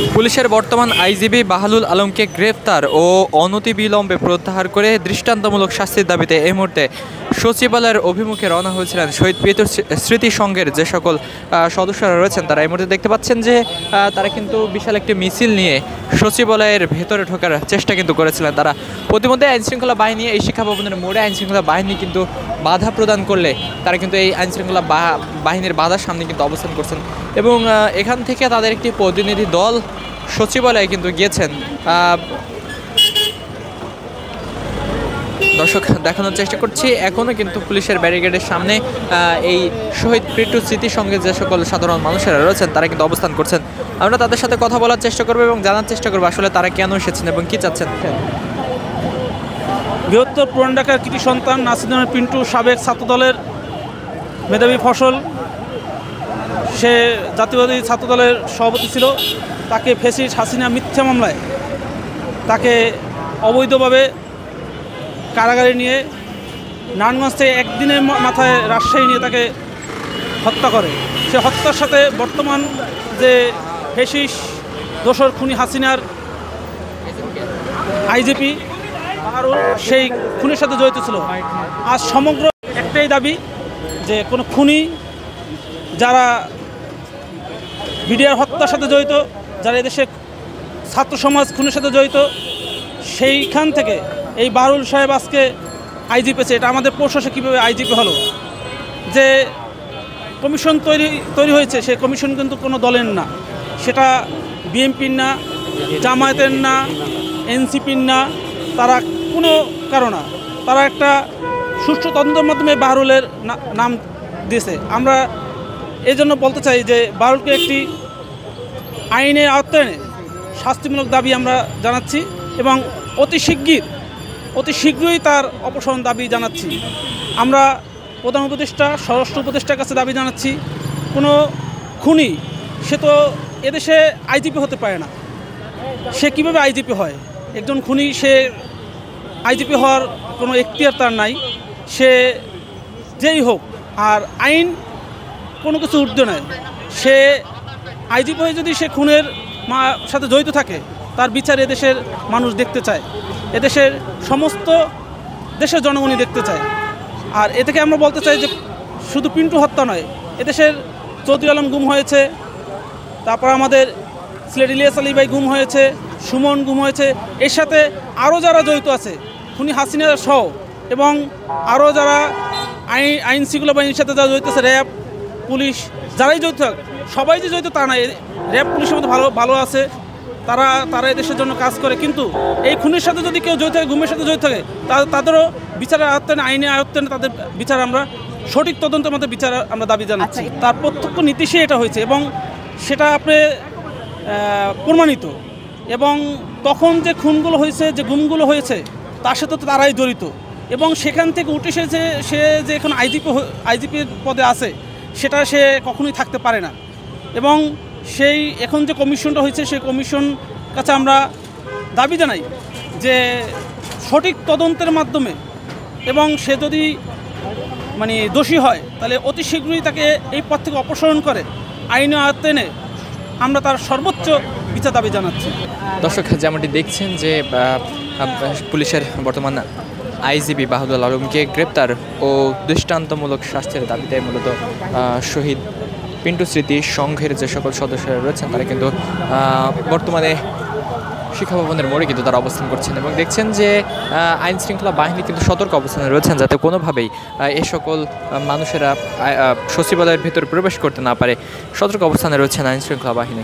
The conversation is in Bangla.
পুলিশের বর্তমান আইজিপি বাহালুল আলমকে গ্রেফতার ও অনতিবিলম্বে প্রত্যাহার করে দৃষ্টান্তমূলক শাস্তির দাবিতে এই মুহূর্তে সচিবালয়ের অভিমুখে রওনা হয়েছিলেন শহীদ প্রিয় স্মৃতি সংঘের যে সকল সদস্যরা রয়েছেন। তারা এই মুহূর্তে দেখতে পাচ্ছেন যে তারা কিন্তু বিশাল একটি মিছিল নিয়ে সচিবালয়ের ভেতরে ঢোকার চেষ্টা কিন্তু করেছিলেন। তারা প্রতিমধ্যে আইনশৃঙ্খলা বাহিনী এই শিক্ষা ভবনের মোড়ে আইনশৃঙ্খলা বাহিনী কিন্তু বাধা প্রদান করলে তারা কিন্তু এই আইনশৃঙ্খলা বাহিনীর বাধার সামনে কিন্তু অবস্থান করছেন এবং এখান থেকে তাদের একটি প্রতিনিধি দল সচিবালয়ে কিন্তু গিয়েছেন। দর্শক দেখানোর চেষ্টা করছি এখনও কিন্তু পুলিশের ব্যারিকেডের সামনে এই শহীদ প্রিয় স্মৃতি সঙ্গে যে সকল সাধারণ মানুষেরা রয়েছেন তারা কিন্তু অবস্থান করছেন। আমরা তাদের সাথে কথা বলার চেষ্টা করবো এবং জানার চেষ্টা করবো আসলে তারা কেন এসেছেন এবং কী চাচ্ছেন। বৃহত্তর পুরান ঢাকার কৃতি সন্তান নাসির পিন্টু সাবেক ছাত্রদলের মেধাবী ফসল, সে জাতীয়বাদী ছাত্রদলের সভাপতি ছিল। তাকে ফ্যাসিস্ট হাসিনা মিথ্যা মামলায় তাকে অবৈধভাবে কারাগারে নিয়ে নারায়ণগঞ্জ থেকে একদিনের মাথায় রাজশাহী নিয়ে তাকে হত্যা করে। সে হত্যার সাথে বর্তমান যে ফ্যাসিস্ট দোসর খুনি হাসিনার আইজিপি বাহারুল সেই খুনির সাথে জড়িত ছিল। আজ সমগ্র একটাই দাবি যে কোনো খুনি যারা বিডিআর হত্যার সাথে জড়িত, যারা এদেশে ছাত্র সমাজ খুনের সাথে জড়িত, সেইখান থেকে এই বাহারুল সাহেব আজকে আইজি পেয়েছে। এটা আমাদের প্রশ্ন, কীভাবে আইজিপি হলো। যে কমিশন তৈরি হয়েছে সেই কমিশন কিন্তু কোনো দলের না, সেটা বিএনপির না, জামায়াতের না, এনসিপির না, তারা কোনো কারো না। তারা একটা সুষ্ঠু তদন্তের মাধ্যমে বাহারুলের নাম দিয়েছে। আমরা এই জন্য বলতে চাই যে বাহারুলকে একটি আইনের আওতায় শাস্তিমূলক দাবি আমরা জানাচ্ছি এবং অতি শীঘ্রই তার অপসারণ দাবি জানাচ্ছি। আমরা প্রধান উপদেষ্টা, স্বরাষ্ট্র উপদেষ্টার কাছে দাবি জানাচ্ছি, কোনো খুনি সে তো এদেশে আইজিপি হতে পারে না। সে কীভাবে আইজিপি হয়? একজন খুনি সে আইজিপি হওয়ার কোনো এখতিয়ার তার নাই, সে যেই হোক। আর আইন কোনো কিছু ঊর্ধ্বে নয়। সে আইজিপি হয়ে যদি সে খুনের সাথে জড়িত থাকে, তার বিচার এদেশের মানুষ দেখতে চায়, এদেশের সমস্ত দেশের জনগণই দেখতে চায়। আর এ থেকে আমরা বলতে চাই যে শুধু পিন্টু হত্যা নয়, এদেশের চৌধুরী আলম গুম হয়েছে, তারপর আমাদের সিলেট ইলিয়াস আলী ভাই গুম হয়েছে, সুমন গুম হয়েছে। এর সাথে আরও যারা জড়িত আছে খুনি হাসিনা সহ, এবং আরও যারা আইন শৃঙ্খলা বাহিনীর সাথে যারা জড়িত আছে, র্যাব, পুলিশ, যারাই জড়িত থাক, সবাই যে জড়িত তা নয়। র্যাব পুলিশের মধ্যে ভালো আছে, তারা দেশের জন্য কাজ করে। কিন্তু এই খুনের সাথে যদি কেউ জড়িত থাকে, গুমের সাথে জড়িত থাকে, তাদেরও বিচারের আয়ত্তে, আইনের আয়ত্তে তাদের বিচার আমরা সঠিক তদন্তের মধ্যে বিচার আমরা দাবি জানাচ্ছি। তার প্রত্যক্ষ নীতিশে এটা হয়েছে এবং সেটা আপনি প্রমাণিত। এবং তখন যে খুনগুলো হয়েছে, যে গুমগুলো হয়েছে, তার সাথে তো তারাই জড়িত। এবং সেখান থেকে উঠে এসেছে সে যে এখন আইজিপির পদে আছে, সেটা সে কখনোই থাকতে পারে না। এবং সেই এখন যে কমিশনটা হয়েছে, সেই কমিশন কাছে আমরা দাবি জানাই যে সঠিক তদন্তের মাধ্যমে, এবং সে যদি দোষী হয় তাহলে অতি শীঘ্রই তাকে এই পদ থেকে অপসারণ করে আইনে আয়ত্তে এনে আমরা তার সর্বোচ্চ বিচার দাবি জানাচ্ছি। দর্শক যেমনটি দেখছেন যে পুলিশের বর্তমান আইজিপি বাহালুল আলমকে গ্রেপ্তার ও দৃষ্টান্তমূলক শাস্তির দাবিতে মূলত শহীদ পিন্টু স্মৃতি সংঘের যে সকল সদস্যরা রয়েছেন তারা কিন্তু বর্তমানে শিক্ষা ভবনের মোড়ে কিন্তু তারা অবস্থান করছেন এবং দেখছেন যে আইন শৃঙ্খলা বাহিনী কিন্তু সতর্ক অবস্থানে রয়েছেন যাতে কোনোভাবেই এই সকল মানুষেরা সচিবালয়ের ভেতরে প্রবেশ করতে না পারে। সতর্ক অবস্থানে রয়েছেন আইন শৃঙ্খলা বাহিনী।